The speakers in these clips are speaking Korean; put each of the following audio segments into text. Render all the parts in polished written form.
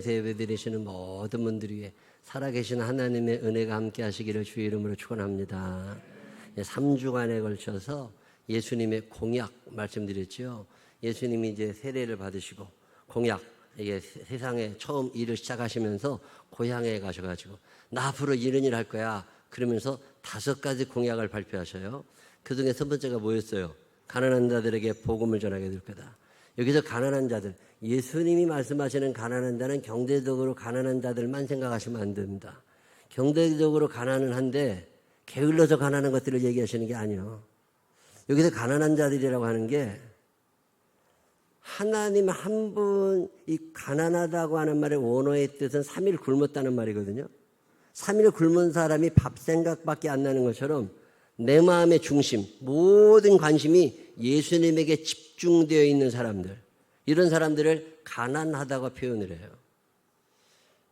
예배드리시는 모든 분들 위해 살아계신 하나님의 은혜가 함께 하시기를 주의 이름으로 축원합니다. 3주간에 걸쳐서 예수님의 공약 말씀드렸죠. 예수님이 이제 세례를 받으시고 공약, 이게 세상에 처음 일을 시작하시면서 고향에 가셔가지고 나 앞으로 이런 일 할 거야 그러면서 5가지 공약을 발표하셔요. 그 중에 첫 번째가 뭐였어요? 가난한 자들에게 복음을 전하게 될 거다. 여기서 가난한 자들, 예수님이 말씀하시는 가난한 자는 경제적으로 가난한 자들만 생각하시면 안 됩니다. 경제적으로 가난은 한데 게을러서 가난한 것들을 얘기하시는 게 아니에요. 여기서 가난한 자들이라고 하는 게 하나님 한 분, 이 가난하다고 하는 말의 원어의 뜻은 3일 굶었다는 말이거든요. 3일 굶은 사람이 밥 생각밖에 안 나는 것처럼 내 마음의 중심, 모든 관심이 예수님에게 집중되어 있는 사람들, 이런 사람들을 가난하다고 표현을 해요.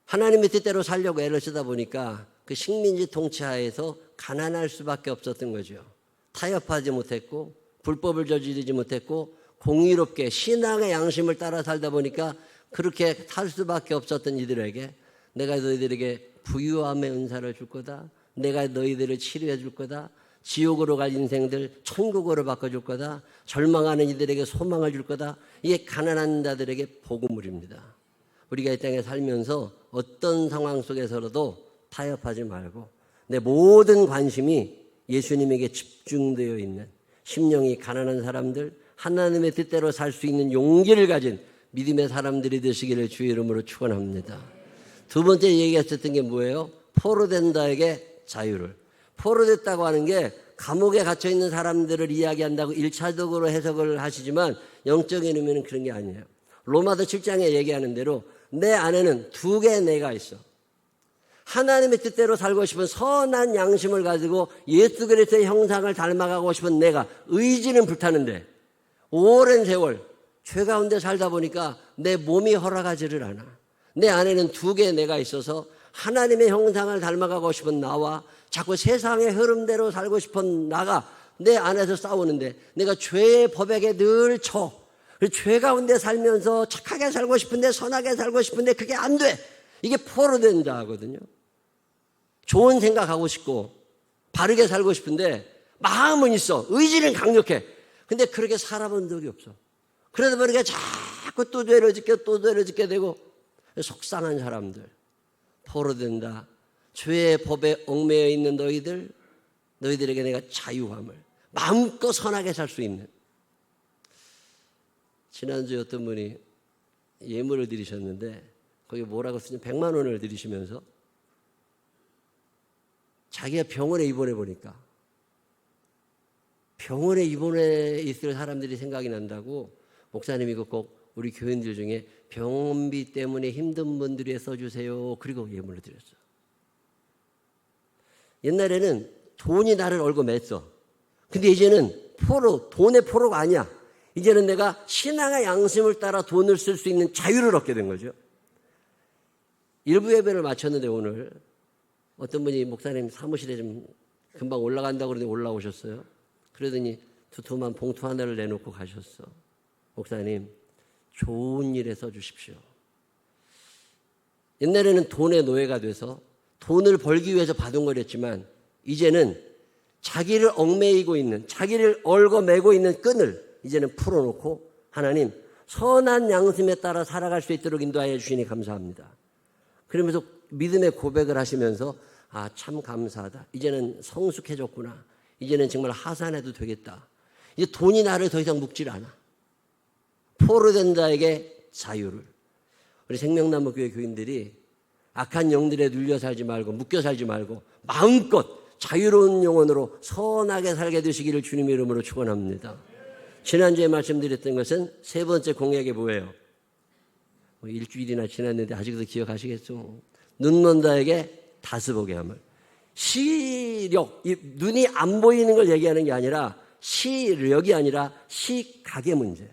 하나님의 뜻대로 살려고 애를 쓰다 보니까 그 식민지 통치하에서 가난할 수밖에 없었던 거죠. 타협하지 못했고 불법을 저지르지 못했고 공의롭게 신앙의 양심을 따라 살다 보니까 그렇게 살 수밖에 없었던 이들에게 내가 너희들에게 부유함의 은사를 줄 거다. 내가 너희들을 치료해 줄 거다. 지옥으로 갈 인생들 천국으로 바꿔줄 거다. 절망하는 이들에게 소망을 줄 거다. 이게 가난한 자들에게 복음물입니다. 우리가 이 땅에 살면서 어떤 상황 속에서라도 타협하지 말고 내 모든 관심이 예수님에게 집중되어 있는 심령이 가난한 사람들, 하나님의 뜻대로 살 수 있는 용기를 가진 믿음의 사람들이 되시기를 주의 이름으로 축원합니다. 두 번째 얘기했었던 게 뭐예요? 포로된 자에게 자유를. 포로됐다고 하는 게 감옥에 갇혀있는 사람들을 이야기한다고 1차적으로 해석을 하시지만 영적인 의미는 그런 게 아니에요. 로마서 7장에 얘기하는 대로 내 안에는 2개의 내가 있어. 하나님의 뜻대로 살고 싶은 선한 양심을 가지고 예수 그리스도의 형상을 닮아가고 싶은 내가, 의지는 불타는데 오랜 세월 죄 가운데 살다 보니까 내 몸이 허락하지를 않아. 내 안에는 2개의 내가 있어서 하나님의 형상을 닮아가고 싶은 나와 자꾸 세상의 흐름대로 살고 싶은 나가 내 안에서 싸우는데 내가 죄의 법에게 늘 쳐. 죄 가운데 살면서 착하게 살고 싶은데 선하게 살고 싶은데 그게 안 돼. 이게 포로된 자거든요. 좋은 생각하고 싶고 바르게 살고 싶은데 마음은 있어. 의지는 강력해. 근데 그렇게 살아본 적이 없어. 그러다 보니까 자꾸 또 죄를 짓게 되고 속상한 사람들. 포로된다. 죄의 법에 얽매여 있는 너희들에게 내가 자유함을 마음껏 선하게 살 수 있는. 지난주에 어떤 분이 예물을 드리셨는데 거기 뭐라고 쓰냐 100만 원을 드리시면서 자기가 병원에 입원해 보니까 병원에 입원해 있을 사람들이 생각이 난다고 목사님이 꼭 우리 교인들 중에 병원비 때문에 힘든 분들이 써주세요. 그리고 예물을 드렸어. 옛날에는 돈이 나를 얼고 맸어. 근데 이제는 돈의 포로가 아니야. 이제는 내가 신앙의 양심을 따라 돈을 쓸 수 있는 자유를 얻게 된 거죠. 일부 예배를 마쳤는데 오늘 어떤 분이 목사님 사무실에 좀 금방 올라간다고 그러더니 올라오셨어요. 그러더니 두툼한 봉투 하나를 내놓고 가셨어. 목사님, 좋은 일에 써주십시오. 옛날에는 돈의 노예가 돼서 돈을 벌기 위해서 받은 거랬지만 이제는 자기를 얽매이고 있는, 자기를 얽어매고 있는 끈을 이제는 풀어놓고 하나님 선한 양심에 따라 살아갈 수 있도록 인도하여 주시니 감사합니다. 그러면서 믿음의 고백을 하시면서 아, 참 감사하다. 이제는 성숙해졌구나. 이제는 정말 하산해도 되겠다. 이제 돈이 나를 더 이상 묶질 않아. 포로된 자에게 자유를. 우리 생명나무 교회 교인들이 악한 영들에 눌려 살지 말고 묶여 살지 말고 마음껏 자유로운 영혼으로 선하게 살게 되시기를 주님의 이름으로 축원합니다. 지난주에 말씀드렸던 것은 세 번째 공약이 뭐예요? 일주일이나 지났는데 아직도 기억하시겠죠? 눈먼 자에게 다스보게 함을. 시력, 눈이 안 보이는 걸 얘기하는 게 아니라 시력이 아니라 시각의 문제예요.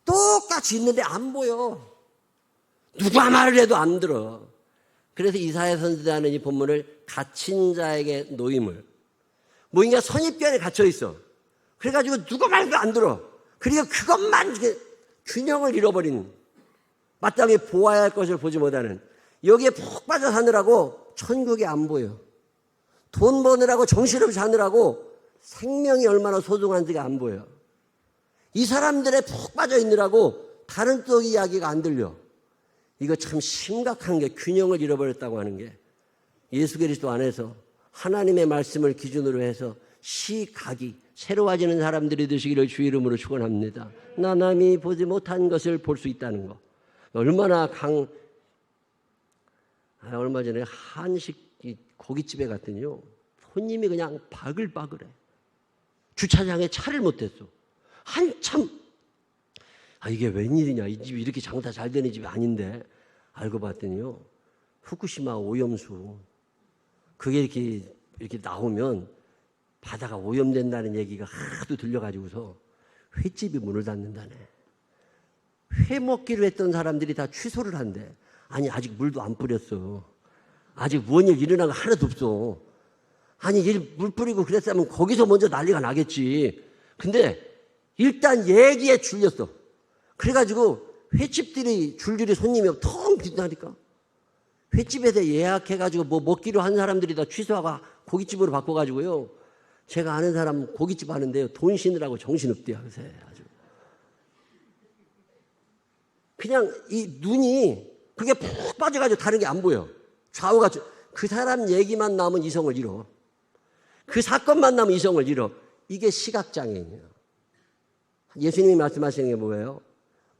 똑같이 있는데 안 보여. 누가 말을 해도 안 들어. 그래서 이사야 선지자는 이 본문을 갇힌 자에게 노임을. 뭔가 선입견에 갇혀 있어. 그래가지고 누가 말도 안 들어. 그러니까 그것만 균형을 잃어버린 마땅히 보아야 할 것을 보지 못하는, 여기에 푹 빠져 사느라고 천국이 안 보여. 돈 버느라고 정신없이 사느라고 생명이 얼마나 소중한지가 안 보여. 이 사람들의 푹 빠져 있느라고 다른 쪽 이야기가 안 들려. 이거 참 심각한 게, 균형을 잃어버렸다고 하는 게, 예수 그리스도 안에서 하나님의 말씀을 기준으로 해서 시각이 새로워지는 사람들이 되시기를 주 이름으로 축원합니다. 나 남이 보지 못한 것을 볼 수 있다는 거. 얼마나 얼마 전에 한식 고깃집에 갔더니요, 손님이 그냥 바글바글해. 주차장에 차를 못 댔어. 한참, 이게 웬일이냐, 이 집이 이렇게 장사 잘 되는 집이 아닌데, 알고 봤더니요, 후쿠시마 오염수, 그게 이렇게 나오면 바다가 오염된다는 얘기가 하도 들려가지고서 횟집이 문을 닫는다네. 회 먹기로 했던 사람들이 다 취소를 한대. 아니, 아직 물도 안 뿌렸어. 아직 뭔일 일어난 거 하나도 없어. 아니, 물 뿌리고 그랬으면 거기서 먼저 난리가 나겠지. 근데 일단 얘기에 줄렸어. 그래가지고 횟집들이 줄줄이 손님이 텅 빈다니까. 횟집에서 예약해가지고 뭐 먹기로 한 사람들이 다 취소하고 고깃집으로 바꿔가지고요. 제가 아는 사람 고깃집 하는데요, 돈 쉬느라고 정신없대요. 요새 아주. 그냥 이 눈이 그게 푹 빠져가지고 다른 게 안 보여. 좌우가, 그 사람 얘기만 나오면 이성을 잃어. 그 사건만 나오면 이성을 잃어. 이게 시각장애인이에요. 예수님이 말씀하시는 게 뭐예요?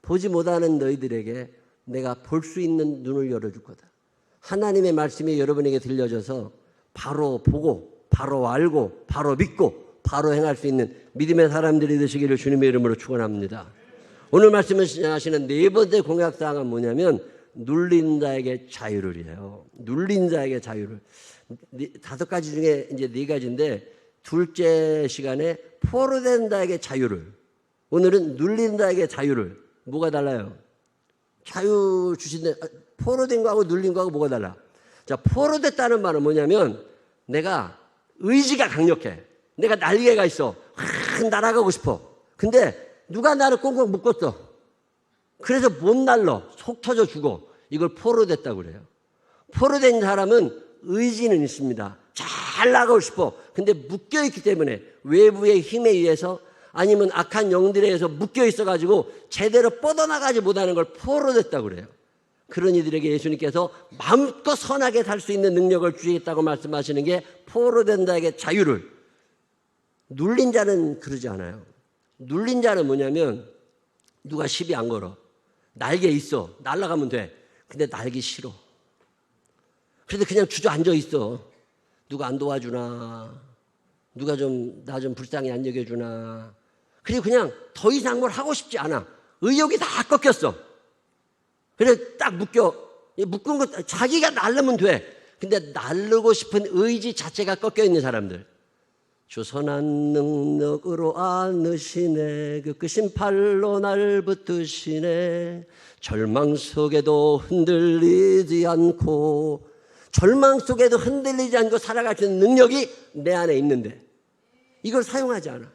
보지 못하는 너희들에게 내가 볼 수 있는 눈을 열어줄 거다. 하나님의 말씀이 여러분에게 들려져서 바로 보고, 바로 알고, 바로 믿고, 바로 행할 수 있는 믿음의 사람들이 되시기를 주님의 이름으로 축원합니다. 오늘 말씀하시는 네 번째 공약사항은 뭐냐면, 눌린 자에게 자유를이에요. 눌린 자에게 자유를. 5가지 중에 이제 4가지인데, 둘째 시간에 포로된 자에게 자유를, 오늘은 눌린 자에게 자유를. 뭐가 달라요? 자유 주신데, 포로된 거하고 눌린 거하고 뭐가 달라? 자, 포로됐다는 말은 뭐냐면, 내가 의지가 강력해. 내가 날개가 있어. 날아가고 싶어. 근데 누가 나를 꽁꽁 묶었어. 그래서 못 날러. 속 터져 죽어. 이걸 포로됐다고 그래요. 포로된 사람은 의지는 있습니다. 잘 나가고 싶어. 근데 묶여있기 때문에, 외부의 힘에 의해서 아니면 악한 영들에 의해서 묶여있어가지고 제대로 뻗어나가지 못하는 걸 포로됐다고 그래요. 그런 이들에게 예수님께서 마음껏 선하게 살 수 있는 능력을 주시겠다고 말씀하시는 게 포로된 자에게 자유를. 눌린 자는 그러지 않아요. 눌린 자는 뭐냐면, 누가 시비 안 걸어. 날개 있어. 날아가면 돼. 근데 날기 싫어. 그래도 그냥 주저앉아 있어. 누가 안 도와주나, 누가 나 좀 불쌍히 안 여겨주나. 그리고 그냥 더 이상 뭘 하고 싶지 않아. 의욕이 다 꺾였어. 그래 딱 묶은 거 자기가 날르면 돼. 근데 날르고 싶은 의지 자체가 꺾여 있는 사람들. 주 선한 능력으로 안으시네, 그 크신 팔로 날 붙드시네, 절망 속에도 흔들리지 않고, 절망 속에도 흔들리지 않고 살아갈 수 있는 능력이 내 안에 있는데 이걸 사용하지 않아.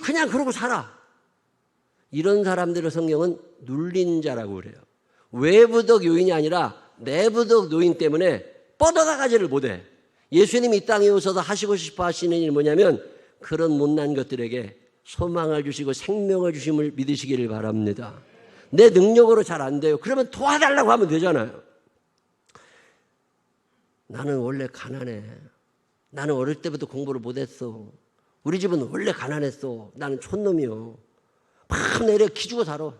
그냥 그러고 살아. 이런 사람들을 성경은 눌린 자라고 그래요. 외부적 요인이 아니라 내부적 요인 때문에 뻗어나가지를 못해. 예수님이 이 땅에 오셔서 하시고 싶어 하시는 일이 뭐냐면, 그런 못난 것들에게 소망을 주시고 생명을 주심을 믿으시기를 바랍니다. 내 능력으로 잘 안 돼요. 그러면 도와달라고 하면 되잖아요. 나는 원래 가난해. 나는 어릴 때부터 공부를 못했어. 우리 집은 원래 가난했어. 나는 촌놈이요. 밤내려 기죽어 살아.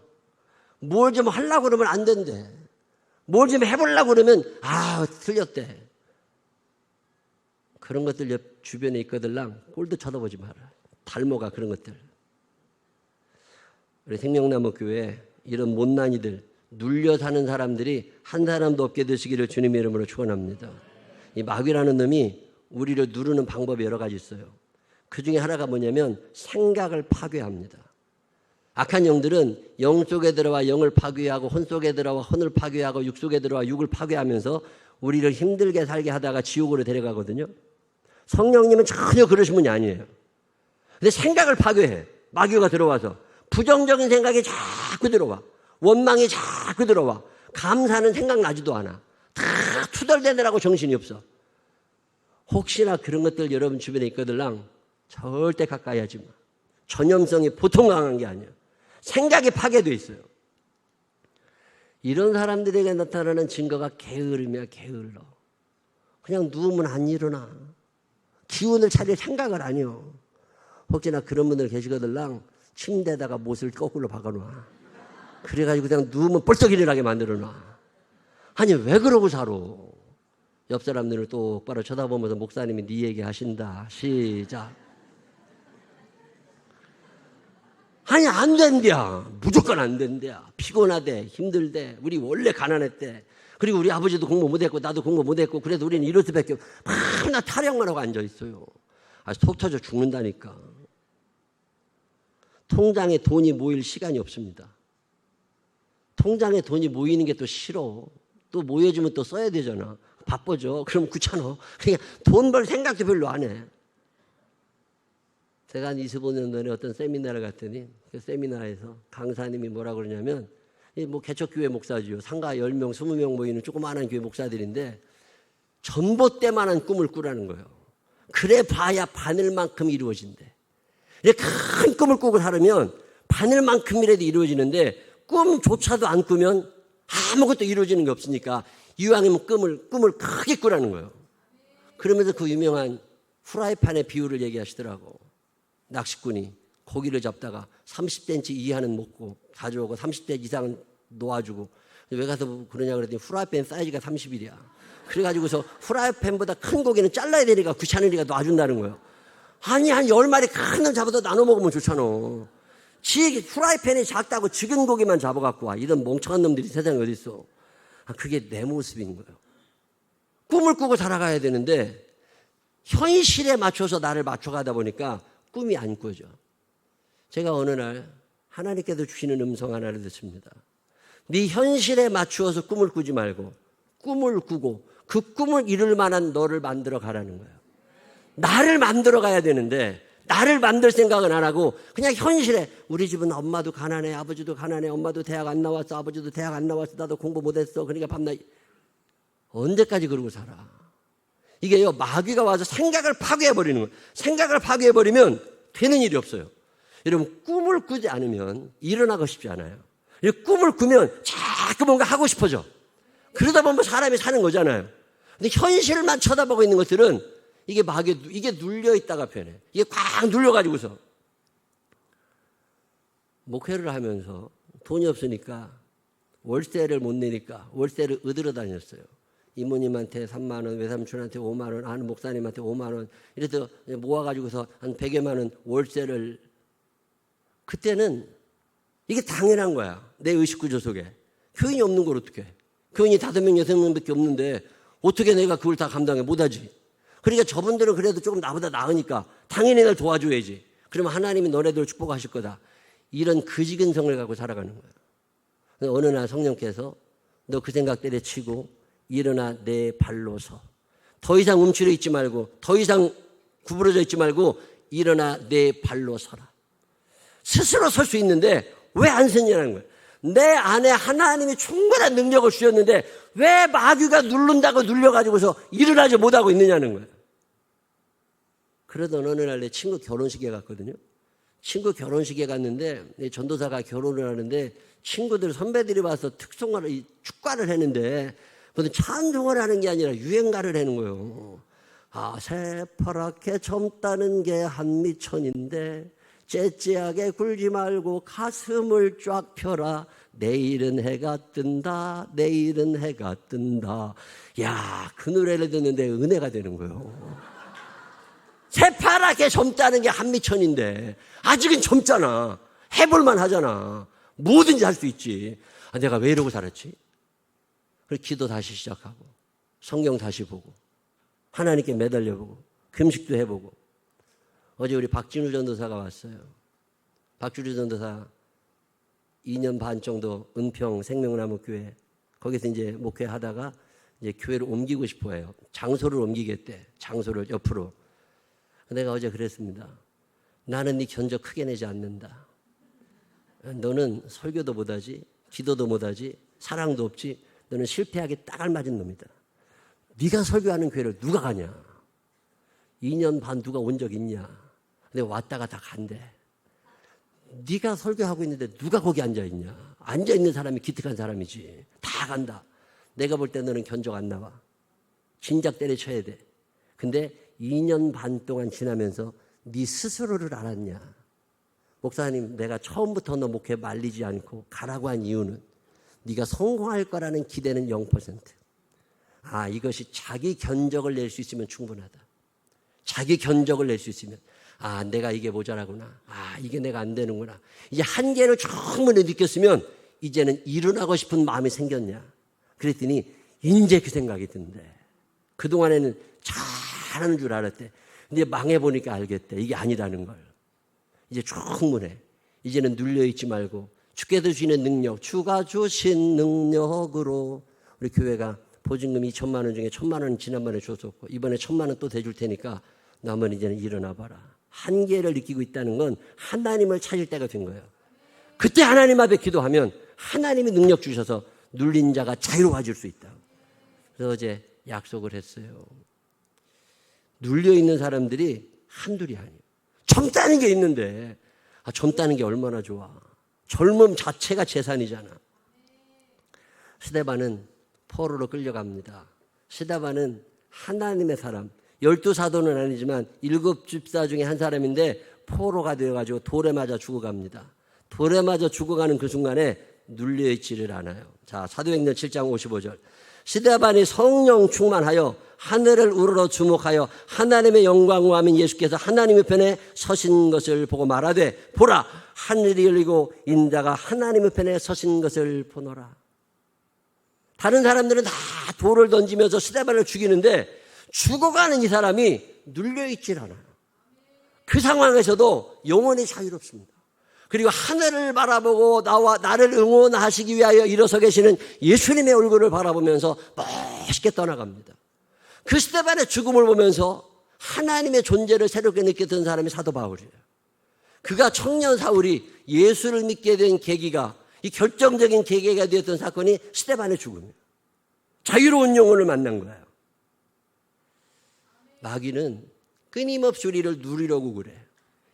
뭘 좀 하려고 그러면 안 된대. 뭘 좀 해보려고 그러면 틀렸대. 그런 것들 옆 주변에 있거들랑 꼴도 쳐다보지 마라. 달모가 그런 것들. 우리 생명나무 교회 이런 못난이들, 눌려 사는 사람들이 한 사람도 없게 되시기를 주님의 이름으로 축원합니다. 이 마귀라는 놈이 우리를 누르는 방법이 여러 가지 있어요. 그 중에 하나가 뭐냐면 생각을 파괴합니다. 악한 영들은 영 속에 들어와 영을 파괴하고, 혼 속에 들어와 혼을 파괴하고, 육 속에 들어와 육을 파괴하면서 우리를 힘들게 살게 하다가 지옥으로 데려가거든요. 성령님은 전혀 그러신 분이 아니에요. 근데 생각을 파괴해. 마귀가 들어와서 부정적인 생각이 자꾸 들어와. 원망이 자꾸 들어와. 감사는 생각나지도 않아. 다 투덜대느라고 정신이 없어. 혹시나 그런 것들 여러분 주변에 있거들랑 절대 가까이 하지 마. 전염성이 보통 강한 게 아니야. 생각이 파괴돼 있어요. 이런 사람들에게 나타나는 증거가 게으름이야, 게을러. 그냥 누우면 안 일어나. 기운을 차릴 생각을 안 해요. 혹시나 그런 분들 계시거들랑 침대에다가 못을 거꾸로 박아놔. 그래가지고 그냥 누우면 벌떡 일어나게 만들어놔. 아니 왜 그러고 살아? 옆 사람 눈을 똑바로 쳐다보면서 목사님이 네 얘기 하신다. 시작. 아니 안 된대야. 무조건 안 된대야. 피곤하대. 힘들대. 우리 원래 가난했대. 그리고 우리 아버지도 공부 못했고 나도 공부 못했고 그래도 우리는 이럴 수밖에 없고 맨날 타령만 하고 앉아있어요. 속 터져 죽는다니까. 통장에 돈이 모일 시간이 없습니다. 통장에 돈이 모이는 게 또 싫어. 또 모여주면 또 써야 되잖아. 바빠져. 그럼 귀찮아. 그냥 돈 벌 생각도 별로 안 해. 제가 한 25년 전에 어떤 세미나를 갔더니 그 세미나에서 강사님이 뭐라 그러냐면 뭐 개척교회 목사지요. 상가 10명, 20명 모이는 조그마한 교회 목사들인데 전봇대만한 꿈을 꾸라는 거예요. 그래 봐야 바늘만큼 이루어진대. 큰 꿈을 꾸고 살으면 바늘만큼이라도 이루어지는데 꿈조차도 안 꾸면 아무것도 이루어지는 게 없으니까 이왕이면 꿈을 크게 꾸라는 거예요. 그러면서 그 유명한 후라이팬의 비유를 얘기하시더라고. 낚시꾼이 고기를 잡다가 30cm 이하는 먹고 가져오고 30cm 이상은 놓아주고 왜 가서 그러냐 그랬더니 후라이팬 사이즈가 30이야. 그래가지고서 후라이팬보다 큰 고기는 잘라야 되니까 귀찮으니까 놔준다는 거예요. 아니 한 10마리 큰 놈 잡아도 나눠 먹으면 좋잖아. 지 후라이팬이 작다고 적은 고기만 잡아갖고 와. 이런 멍청한 놈들이 세상에 어디 있어. 그게 내 모습인 거예요. 꿈을 꾸고 살아가야 되는데 현실에 맞춰서 나를 맞춰가다 보니까 꿈이 안 꾸어져. 제가 어느 날 하나님께서 주시는 음성 하나를 듣습니다. 네 현실에 맞추어서 꿈을 꾸지 말고 꿈을 꾸고 그 꿈을 이룰 만한 너를 만들어 가라는 거예요. 나를 만들어 가야 되는데 나를 만들 생각은 안 하고 그냥 현실에 우리 집은 엄마도 가난해, 아버지도 가난해, 엄마도 대학 안 나왔어, 아버지도 대학 안 나왔어, 나도 공부 못했어. 그러니까 밤낮 언제까지 그러고 살아? 이게요, 마귀가 와서 생각을 파괴해버리는 거예요. 생각을 파괴해버리면 되는 일이 없어요. 여러분, 꿈을 꾸지 않으면 일어나고 싶지 않아요. 꿈을 꾸면 자꾸 뭔가 하고 싶어져. 그러다 보면 사람이 사는 거잖아요. 근데 현실만 쳐다보고 있는 것들은 이게 이게 눌려있다가 변해. 이게 꽉 눌려가지고서. 목회를 하면서 돈이 없으니까 월세를 못 내니까 월세를 얻으러 다녔어요. 이모님한테 3만 원, 외삼촌한테 5만 원, 아는 목사님한테 5만 원 이래서 모아가지고서 한 100여만 원 월세를 그때는 이게 당연한 거야. 내 의식구조 속에. 교인이 없는 걸 어떻게 해. 교인이 5명, 6명밖에 없는데 어떻게 내가 그걸 다 감당해 못하지. 그러니까 저분들은 그래도 조금 나보다 나으니까 당연히 날 도와줘야지. 그러면 하나님이 너네들 축복하실 거다. 이런 그지근성을 갖고 살아가는 거야. 어느 날 성령께서 너 그 생각 때려치고 일어나 내 발로 서. 더 이상 움츠려 있지 말고 더 이상 구부러져 있지 말고 일어나 내 발로 서라. 스스로 설 수 있는데 왜 안 서냐는 거예요. 내 안에 하나님이 충분한 능력을 주셨는데 왜 마귀가 누른다고 눌려가지고서 일어나지 못하고 있느냐는 거예요. 그러던 어느 날 내 친구 결혼식에 갔거든요. 친구 결혼식에 갔는데 내 전도사가 결혼을 하는데 친구들 선배들이 와서 특송을 축가를 했는데 무슨 찬송을 하는 게 아니라 유행가를 하는 거예요. 새파랗게 젊다는 게 한미천인데 째째하게 굴지 말고 가슴을 쫙 펴라. 내일은 해가 뜬다. 내일은 해가 뜬다. 야, 그 노래를 듣는데 은혜가 되는 거예요. 새파랗게 젊다는 게 한미천인데 아직은 젊잖아. 해볼만 하잖아. 뭐든지 할 수 있지. 내가 왜 이러고 살았지? 그래서 기도 다시 시작하고 성경 다시 보고 하나님께 매달려보고 금식도 해보고 어제 우리 박진우 전도사가 왔어요. 박진우 전도사 2년 반 정도 은평 생명나무 교회 거기서 이제 목회하다가 이제 교회를 옮기고 싶어 해요. 장소를 옮기겠대. 장소를 옆으로. 내가 어제 그랬습니다. 나는 네 견적 크게 내지 않는다. 너는 설교도 못하지 기도도 못하지, 사랑도 없지, 너는 실패하기 딱 알맞은 놈이다. 네가 설교하는 교회를 누가 가냐? 2년 반 누가 온 적 있냐? 근데 왔다가 다 간대. 네가 설교하고 있는데 누가 거기 앉아있냐? 앉아있는 사람이 기특한 사람이지. 다 간다. 내가 볼 때 너는 견적 안 나와. 진작 때려쳐야 돼. 근데 2년 반 동안 지나면서 네 스스로를 알았냐? 목사님, 내가 처음부터 너 목회 말리지 않고 가라고 한 이유는 네가 성공할 거라는 기대는 0%. 아, 이것이 자기 견적을 낼 수 있으면 충분하다. 자기 견적을 낼 수 있으면, 아, 내가 이게 모자라구나. 아, 이게 내가 안 되는구나. 이제 한계를 충분히 느꼈으면 이제는 일어나고 싶은 마음이 생겼냐? 그랬더니 이제 그 생각이 든대. 그동안에는 잘하는 줄 알았대. 근데 망해보니까 알겠대. 이게 아니라는 걸. 이제 충분해. 이제는 눌려있지 말고 주께서 주시는 능력, 주가 주신 능력으로 우리 교회가 보증금 2천만 원 중에 1,000만 원 지난번에 줬었고 이번에 1,000만 원 또 대줄 테니까 너 한번 이제는 일어나 봐라. 한계를 느끼고 있다는 건 하나님을 찾을 때가 된 거예요. 그때 하나님 앞에 기도하면 하나님이 능력 주셔서 눌린 자가 자유로워질 수 있다. 그래서 어제 약속을 했어요. 눌려있는 사람들이 한둘이 아니에요. 젊다는 게 있는데, 아, 젊다는 게 얼마나 좋아. 젊음 자체가 재산이잖아. 스데반은 포로로 끌려갑니다. 스데반은 하나님의 사람, 12사도는 아니지만 7집사 중에 한 사람인데 포로가 되어가지고 돌에 맞아 죽어갑니다. 돌에 맞아 죽어가는 그 순간에 눌려있지를 않아요. 자, 사도행전 7장 55절. 스데반이 성령 충만하여 하늘을 우러러 주목하여 하나님의 영광과 아민 예수께서 하나님의 편에 서신 것을 보고 말하되 보라 하늘이 열리고 인자가 하나님의 편에 서신 것을 보노라. 다른 사람들은 다 돌을 던지면서 스데반을 죽이는데 죽어가는 이 사람이 눌려있질 않아요. 그 상황에서도 영원히 자유롭습니다. 그리고 하늘을 바라보고 나를 응원하시기 위하여 일어서 계시는 예수님의 얼굴을 바라보면서 멋있게 떠나갑니다. 그 스데반의 죽음을 보면서 하나님의 존재를 새롭게 느꼈던 사람이 사도 바울이에요. 그가 청년 사울이 예수를 믿게 된 계기가, 이 결정적인 계기가 되었던 사건이 스데반의 죽음이에요. 자유로운 영혼을 만난 거예요. 마귀는 끊임없이 우리를 누리려고 그래.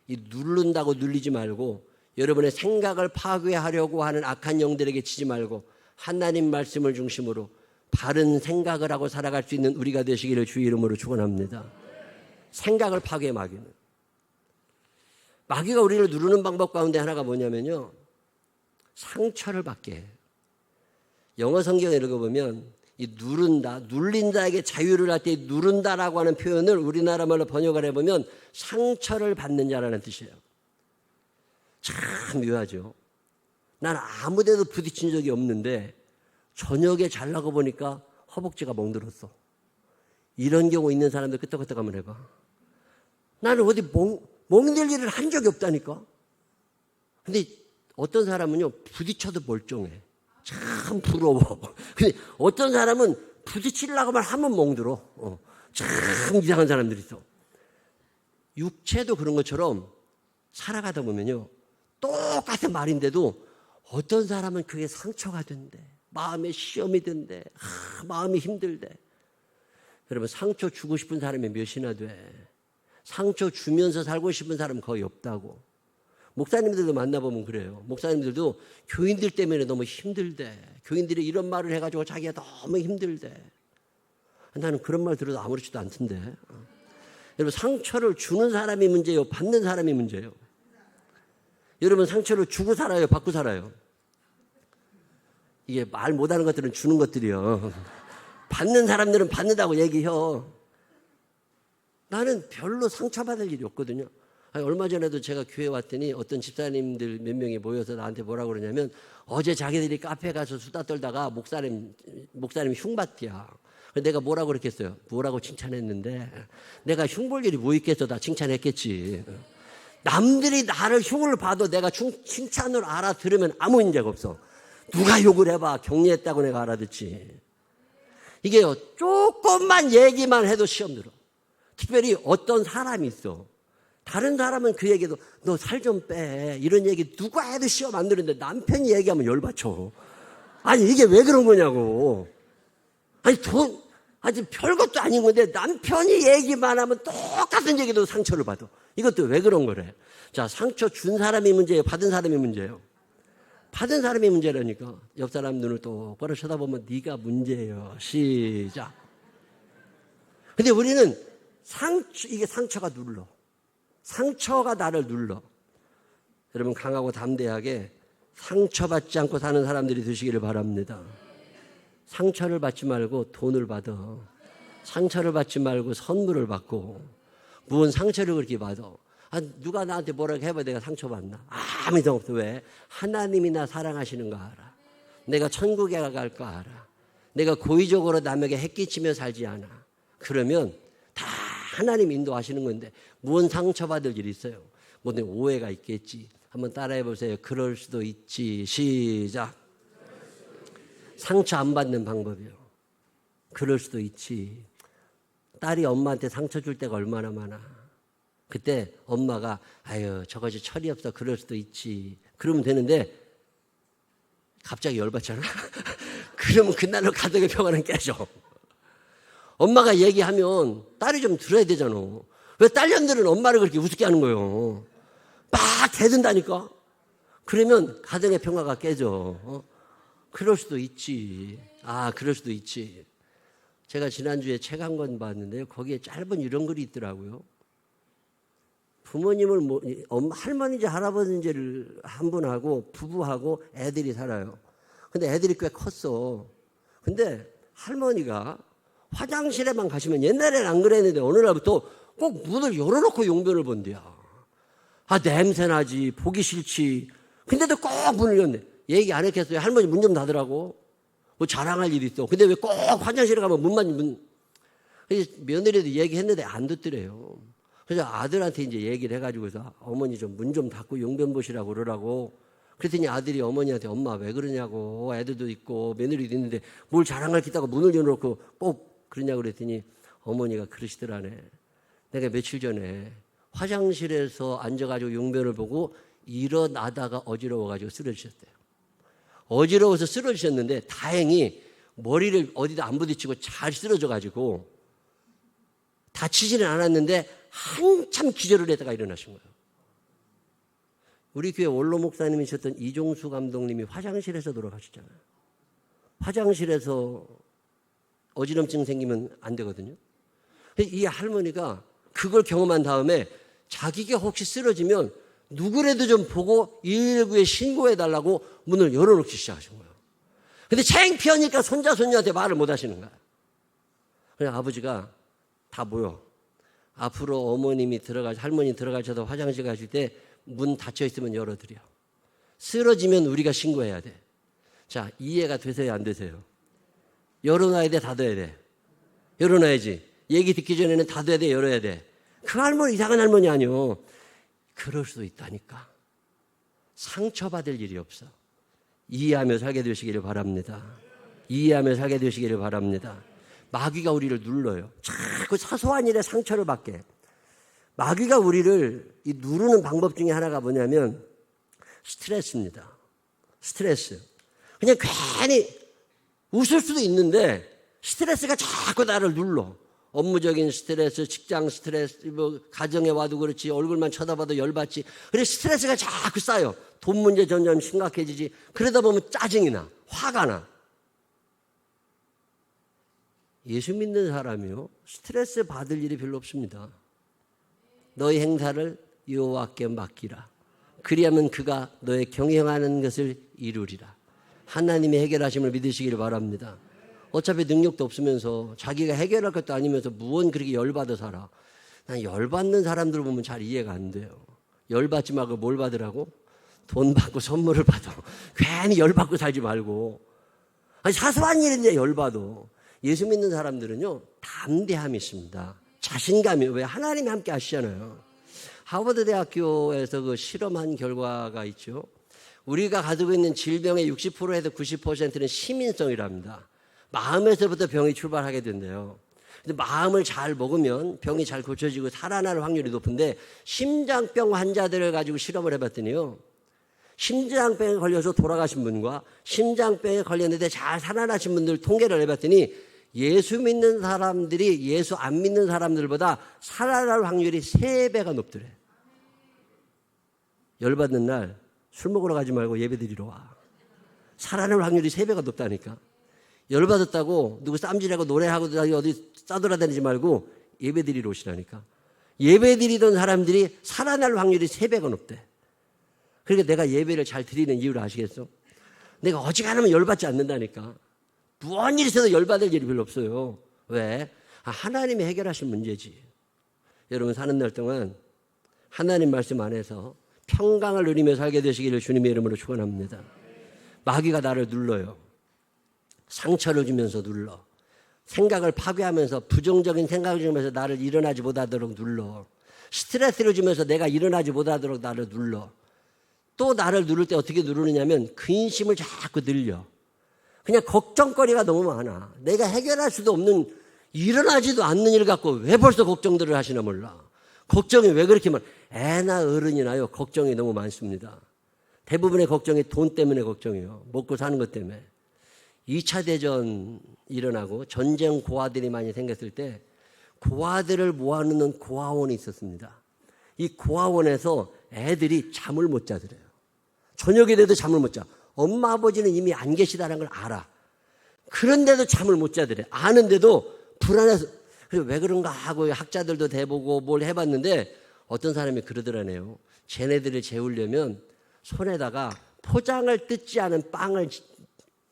이 누른다고 눌리지 말고 여러분의 생각을 파괴하려고 하는 악한 영들에게 치지 말고 하나님 말씀을 중심으로 바른 생각을 하고 살아갈 수 있는 우리가 되시기를 주의 이름으로 축원합니다. 생각을 파괴해 마귀는. 마귀가 우리를 누르는 방법 가운데 하나가 뭐냐면요, 상처를 받게 해요. 영어 성경을 읽어보면 이 누른다, 눌린 자에게 자유를 할 때 누른다라고 하는 표현을 우리나라 말로 번역을 해보면 상처를 받는 자라는 뜻이에요. 참 묘하죠. 난 아무 데도 부딪힌 적이 없는데 저녁에 자려고 보니까 허벅지가 멍들었어. 이런 경우 있는 사람들 끄떡끄떡 한번 해봐. 나는 어디 멍들 일을 한 적이 없다니까. 근데 어떤 사람은요, 부딪혀도 멀쩡해. 참 부러워. 근데 어떤 사람은 부딪히려고만 하면 멍들어. 참 이상한 사람들이 있어. 육체도 그런 것처럼 살아가다 보면요, 똑같은 말인데도 어떤 사람은 그게 상처가 된대. 마음에 시험이 된대. 마음이 힘들대. 여러분, 상처 주고 싶은 사람이 몇이나 돼. 상처 주면서 살고 싶은 사람은 거의 없다고. 목사님들도 만나보면 그래요. 목사님들도 교인들 때문에 너무 힘들대. 교인들이 이런 말을 해가지고 자기가 너무 힘들대. 나는 그런 말 들어도 아무렇지도 않던데. 여러분, 상처를 주는 사람이 문제예요? 받는 사람이 문제예요? 여러분, 상처를 주고 살아요? 받고 살아요? 이게 말 못하는 것들은 주는 것들이요. 받는 사람들은 받는다고 얘기해요. 나는 별로 상처받을 일이 없거든요. 아니, 얼마 전에도 제가 교회 왔더니 어떤 집사님들 몇 명이 모여서 나한테 뭐라고 그러냐면 어제 자기들이 카페 가서 수다 떨다가 목사님 흉봤대야. 내가 뭐라고 그랬겠어요? 뭐라고 칭찬했는데 내가 흉볼 일이 뭐 있겠어? 다 칭찬했겠지. 남들이 나를 흉을 봐도 내가 칭찬으로 알아들으면 아무 문제가 없어. 누가 욕을 해봐. 격려했다고 내가 알아듣지. 이게요, 조금만 얘기만 해도 시험 들어. 특별히 어떤 사람이 있어. 다른 사람은 그 얘기도 너 살 좀 빼. 이런 얘기 누가 해도 시험 안 들는데 남편이 얘기하면 열받쳐. 아니 이게 왜 그런 거냐고. 아니 아직 별것도 아닌 건데 남편이 얘기만 하면 똑같은 얘기도 상처를 받아. 이것도 왜 그런 거래. 자, 상처 준 사람이 문제예요, 받은 사람이 문제예요? 받은 사람이 문제라니까. 옆 사람 눈을 똑바로 쳐다보면 네가 문제예요. 시작. 근데 우리는 이게 상처가 눌러. 상처가 나를 눌러. 여러분 강하고 담대하게 상처받지 않고 사는 사람들이 되시기를 바랍니다. 상처를 받지 말고 돈을 받아. 상처를 받지 말고 선물을 받고. 무슨 상처를 그렇게 받아. 누가 나한테 뭐라고 해봐 내가 상처받나? 아무 이상 없어. 왜? 하나님이 나 사랑하시는 거 알아. 내가 천국에 갈 거 알아. 내가 고의적으로 남에게 해끼치며 살지 않아. 그러면 다 하나님 인도하시는 건데 무슨 상처받을 일이 있어요? 뭐든 오해가 있겠지. 한번 따라해 보세요. 그럴 수도 있지. 시작. 상처 안 받는 방법이요. 그럴 수도 있지. 딸이 엄마한테 상처 줄 때가 얼마나 많아. 그때 엄마가 아유 저것이 철이 없어. 그럴 수도 있지. 그러면 되는데 갑자기 열받잖아. 그러면 그날로 가족의 평화는 깨져. 엄마가 얘기하면 딸이 좀 들어야 되잖아. 왜 딸년들은 엄마를 그렇게 우습게 하는 거예요? 막 대든다니까. 그러면 가정의 평화가 깨져. 그럴 수도 있지. 그럴 수도 있지. 제가 지난주에 책 한 권 봤는데요. 거기에 짧은 이런 글이 있더라고요. 부모님을 할머니인지 할아버지인지를 한 분하고 부부하고 애들이 살아요. 근데 애들이 꽤 컸어. 근데 할머니가 화장실에만 가시면 옛날에는 안 그랬는데 어느 날부터 꼭 문을 열어놓고 용변을 본대요. 냄새나지. 보기 싫지. 근데도 꼭 문을 열네. 얘기 안 했겠어요. 할머니 문 좀 닫으라고. 뭐 자랑할 일이 있어. 근데 왜 꼭 화장실에 가면 그래서 며느리도 얘기했는데 안 듣더래요. 그래서 아들한테 이제 얘기를 해가지고서 어머니 좀 문 좀 닫고 용변 보시라고 그러라고. 그랬더니 아들이 어머니한테 엄마 왜 그러냐고. 애들도 있고 며느리도 있는데 뭘 자랑할 게 있다고 문을 열어놓고 꼭 그러냐고 그랬더니 어머니가 그러시더라네. 내가 며칠 전에 화장실에서 앉아가지고 용변을 보고 일어나다가 어지러워가지고 쓰러지셨대요. 어지러워서 쓰러지셨는데 다행히 머리를 어디다 안 부딪히고 잘 쓰러져가지고 다치지는 않았는데 한참 기절을 했다가 일어나신 거예요. 우리 교회 원로 목사님이셨던 이종수 감독님이 화장실에서 돌아가셨잖아요. 화장실에서 어지럼증 생기면 안 되거든요. 이 할머니가 그걸 경험한 다음에 자기가 혹시 쓰러지면 누구라도 좀 보고 119에 신고해달라고 문을 열어놓기 시작하신 거예요. 근데 창피하니까 손자, 손녀한테 말을 못 하시는 거야. 그냥 아버지가 다 모여. 앞으로 할머니 들어가셔서 화장실 가실 때 문 닫혀 있으면 열어드려. 쓰러지면 우리가 신고해야 돼. 자, 이해가 되세요, 안 되세요? 열어놔야 돼, 닫아야 돼? 열어놔야지. 얘기 듣기 전에는 닫아야 돼, 열어야 돼. 그 할머니 이상한 할머니 아니요. 그럴 수도 있다니까. 상처받을 일이 없어. 이해하며 살게 되시기를 바랍니다. 이해하며 살게 되시기를 바랍니다. 마귀가 우리를 눌러요. 자꾸 사소한 일에 상처를 받게. 마귀가 우리를 누르는 방법 중에 하나가 뭐냐면 스트레스입니다. 스트레스. 그냥 괜히 웃을 수도 있는데 스트레스가 자꾸 나를 눌러. 업무적인 스트레스, 직장 스트레스, 가정에 와도 그렇지, 얼굴만 쳐다봐도 열받지. 그래 스트레스가 자꾸 쌓여. 돈 문제 점점 심각해지지. 그러다 보면 짜증이 나, 화가 나. 예수 믿는 사람이요, 스트레스 받을 일이 별로 없습니다. 너의 행사를 여호와께 맡기라. 그리하면 그가 너의 경영하는 것을 이루리라. 하나님의 해결하심을 믿으시기를 바랍니다. 어차피 능력도 없으면서 자기가 해결할 것도 아니면서 무언 그렇게 열받아 살아. 난 열받는 사람들 보면 잘 이해가 안 돼요. 열받지 말고 뭘 받으라고? 돈 받고 선물을 받아. 괜히 열받고 살지 말고. 사소한 일인데 열받아. 예수 믿는 사람들은요, 담대함이 있습니다. 자신감이. 왜? 하나님이 함께 하시잖아요. 하버드 대학교에서 그 실험한 결과가 있죠. 우리가 가지고 있는 질병의 60%에서 90%는 시민성이랍니다. 마음에서부터 병이 출발하게 된대요. 근데 마음을 잘 먹으면 병이 잘 고쳐지고 살아날 확률이 높은데 심장병 환자들을 가지고 실험을 해봤더니요, 심장병에 걸려서 돌아가신 분과 심장병에 걸렸는데 잘 살아나신 분들 통계를 해봤더니 예수 믿는 사람들이 예수 안 믿는 사람들보다 살아날 확률이 3배가 높더래. 열받는 날 술 먹으러 가지 말고 예배 드리러 와. 살아날 확률이 3배가 높다니까. 열받았다고 누구 쌈질하고 노래하고 어디 싸돌아다니지 말고 예배 드리러 오시라니까. 예배 드리던 사람들이 살아날 확률이 3배가 높대. 그러니까 내가 예배를 잘 드리는 이유를 아시겠어? 내가 어지간하면 열받지 않는다니까. 무슨 일이 있어도 열받을 일이 별로 없어요. 왜? 하나님이 해결하실 문제지. 여러분 사는 날 동안 하나님 말씀 안에서 평강을 누리며 살게 되시기를 주님의 이름으로 축원합니다. 마귀가 나를 눌러요. 상처를 주면서 눌러. 생각을 파괴하면서 부정적인 생각을 주면서 나를 일어나지 못하도록 눌러. 스트레스를 주면서 내가 일어나지 못하도록 나를 눌러. 또 나를 누를 때 어떻게 누르느냐면 근심을 자꾸 늘려. 그냥 걱정거리가 너무 많아. 내가 해결할 수도 없는 일어나지도 않는 일 갖고 왜 벌써 걱정들을 하시나 몰라. 걱정이 왜 그렇게 많아. 애나 어른이나요. 걱정이 너무 많습니다. 대부분의 걱정이 돈 때문에 걱정이에요. 먹고 사는 것 때문에. 2차 대전 일어나고 전쟁 고아들이 많이 생겼을 때 고아들을 모아놓는 고아원이 있었습니다. 이 고아원에서 애들이 잠을 못 자더래요. 저녁이 돼도 잠을 못 자. 엄마 아버지는 이미 안 계시다는 걸 알아. 그런데도 잠을 못 자더래. 아는데도 불안해서. 그래서 왜 그런가 하고 학자들도 대보고 뭘 해봤는데 어떤 사람이 그러더라네요. 쟤네들을 재우려면 손에다가 포장을 뜯지 않은 빵을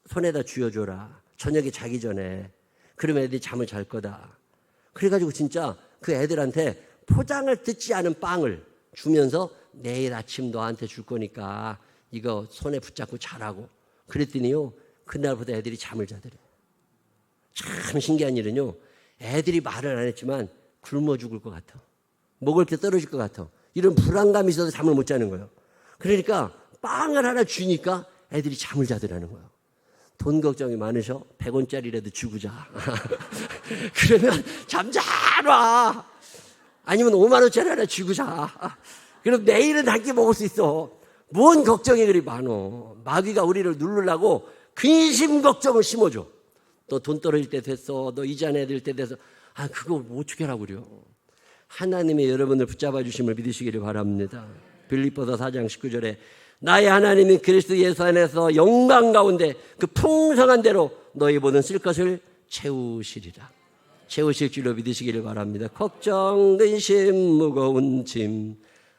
손에다 쥐어줘라. 저녁에 자기 전에. 그러면 애들이 잠을 잘 거다. 그래가지고 진짜 그 애들한테 포장을 뜯지 않은 빵을 주면서 내일 아침 너한테 줄 거니까 이거 손에 붙잡고 자라고. 그랬더니요. 그날부터 애들이 잠을 자더래. 참 신기한 일은요. 애들이 말을 안 했지만 굶어 죽을 것 같아. 먹을 게 떨어질 것 같아. 이런 불안감이 있어서 잠을 못 자는 거예요. 그러니까 빵을 하나 주니까 애들이 잠을 자더라는 거예요. 돈 걱정이 많으셔? 100원짜리라도 주고 자. 그러면 잠 잘 와. 아니면 5만 원짜리 하나 주고 자. 그럼 내일은 한 끼 먹을 수 있어. 뭔 걱정이 그리 많어. 마귀가 우리를 누르려고 근심 걱정을 심어줘. 너 돈 떨어질 때 됐어. 너 이자 내야 될 때 됐어. 그거 어떻게 하라고 그래요. 하나님의 여러분을 붙잡아 주심을 믿으시기를 바랍니다. 빌립보서 4장 19절에 나의 하나님이 그리스도 예수 안에서 영광 가운데 그 풍성한 대로 너희 모든 쓸 것을 채우시리라. 채우실 줄로 믿으시기를 바랍니다. 걱정, 근심, 무거운 짐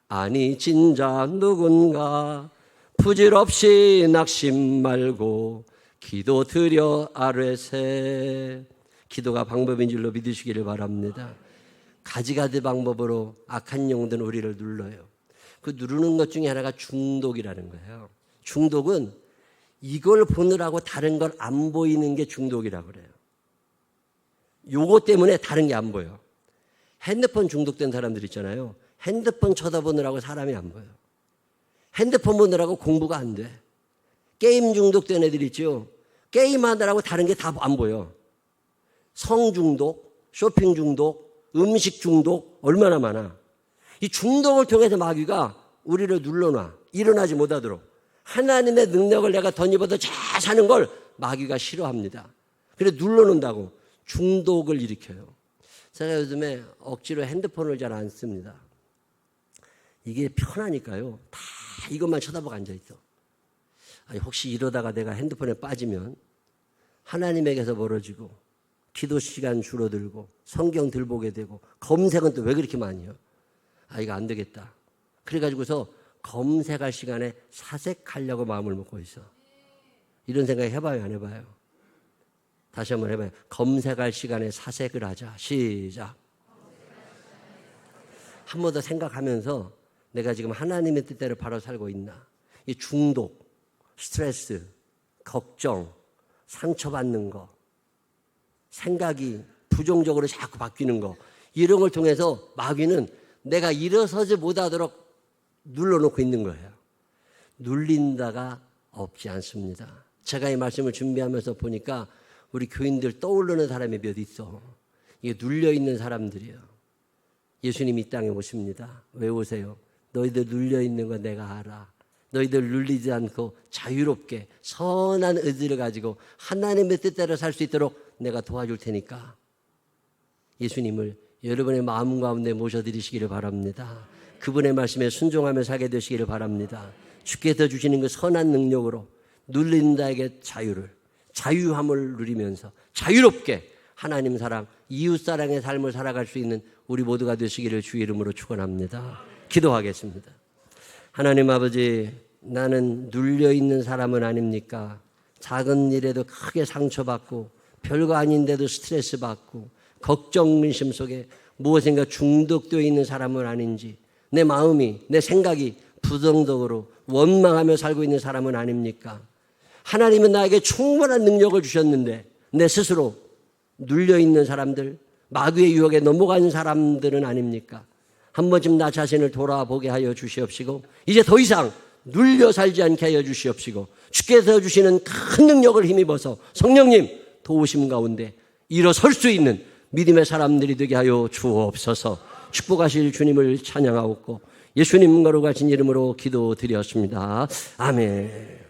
아니 진자 누군가 부질없이 낙심 말고 기도 드려 아뢰세. 기도가 방법인 줄로 믿으시기를 바랍니다. 가지가지 방법으로 악한 영들은 우리를 눌러요. 그 누르는 것 중에 하나가 중독이라는 거예요. 중독은 이걸 보느라고 다른 걸 안 보이는 게 중독이라고 그래요. 요거 때문에 다른 게 안 보여. 핸드폰 중독된 사람들 있잖아요. 핸드폰 쳐다보느라고 사람이 안 보여. 핸드폰 보느라고 공부가 안 돼. 게임 중독된 애들 있죠. 게임하느라고 다른 게 다 안 보여. 성 중독, 쇼핑 중독, 음식 중독 얼마나 많아. 이 중독을 통해서 마귀가 우리를 눌러놔. 일어나지 못하도록. 하나님의 능력을 내가 덧입어서 잘 사는 걸 마귀가 싫어합니다. 그래서 눌러놓는다고 중독을 일으켜요. 제가 요즘에 억지로 핸드폰을 잘 안 씁니다. 이게 편하니까요. 다 이것만 쳐다보고 앉아있어. 혹시 이러다가 내가 핸드폰에 빠지면 하나님에게서 멀어지고 기도 시간 줄어들고 성경 들보게 되고 검색은 또 왜 그렇게 많이 해요? 이거 안 되겠다. 그래가지고서 검색할 시간에 사색하려고 마음을 먹고 있어. 이런 생각 해봐요, 안 해봐요? 다시 한번 해봐요. 검색할 시간에 사색을 하자. 시작. 한 번 더 생각하면서 내가 지금 하나님의 뜻대로 바로 살고 있나. 이 중독, 스트레스, 걱정, 상처받는 거, 생각이 부정적으로 자꾸 바뀌는 거, 이런 걸 통해서 마귀는 내가 일어서지 못하도록 눌러놓고 있는 거예요. 눌린다가 없지 않습니다. 제가 이 말씀을 준비하면서 보니까 우리 교인들 떠오르는 사람이 몇 있어. 이게 눌려있는 사람들이에요. 예수님이 이 땅에 오십니다. 왜 오세요? 너희들 눌려있는 거 내가 알아. 너희들 눌리지 않고 자유롭게 선한 의지를 가지고 하나님의 뜻대로 살 수 있도록 내가 도와줄 테니까 예수님을 여러분의 마음 가운데 모셔드리시기를 바랍니다. 그분의 말씀에 순종하며 살게 되시기를 바랍니다. 주께서 주시는 그 선한 능력으로 눌린 자에게 자유함을 누리면서 자유롭게 하나님 사랑, 이웃 사랑의 삶을 살아갈 수 있는 우리 모두가 되시기를 주의 이름으로 축원합니다. 기도하겠습니다. 하나님 아버지, 나는 눌려있는 사람은 아닙니까? 작은 일에도 크게 상처받고 별거 아닌데도 스트레스 받고 걱정 근심 속에 무엇인가 중독되어 있는 사람은 아닌지, 내 마음이, 내 생각이 부정적으로 원망하며 살고 있는 사람은 아닙니까? 하나님은 나에게 충분한 능력을 주셨는데 내 스스로 눌려있는 사람들, 마귀의 유혹에 넘어간 사람들은 아닙니까? 한 번쯤 나 자신을 돌아보게 하여 주시옵시고 이제 더 이상 눌려 살지 않게 하여 주시옵시고 주께서 주시는 큰 능력을 힘입어서 성령님 도우심 가운데 일어설 수 있는 믿음의 사람들이 되게 하여 주옵소서. 축복하실 주님을 찬양하옵고 예수님 거룩하신 이름으로 기도드렸습니다. 아멘.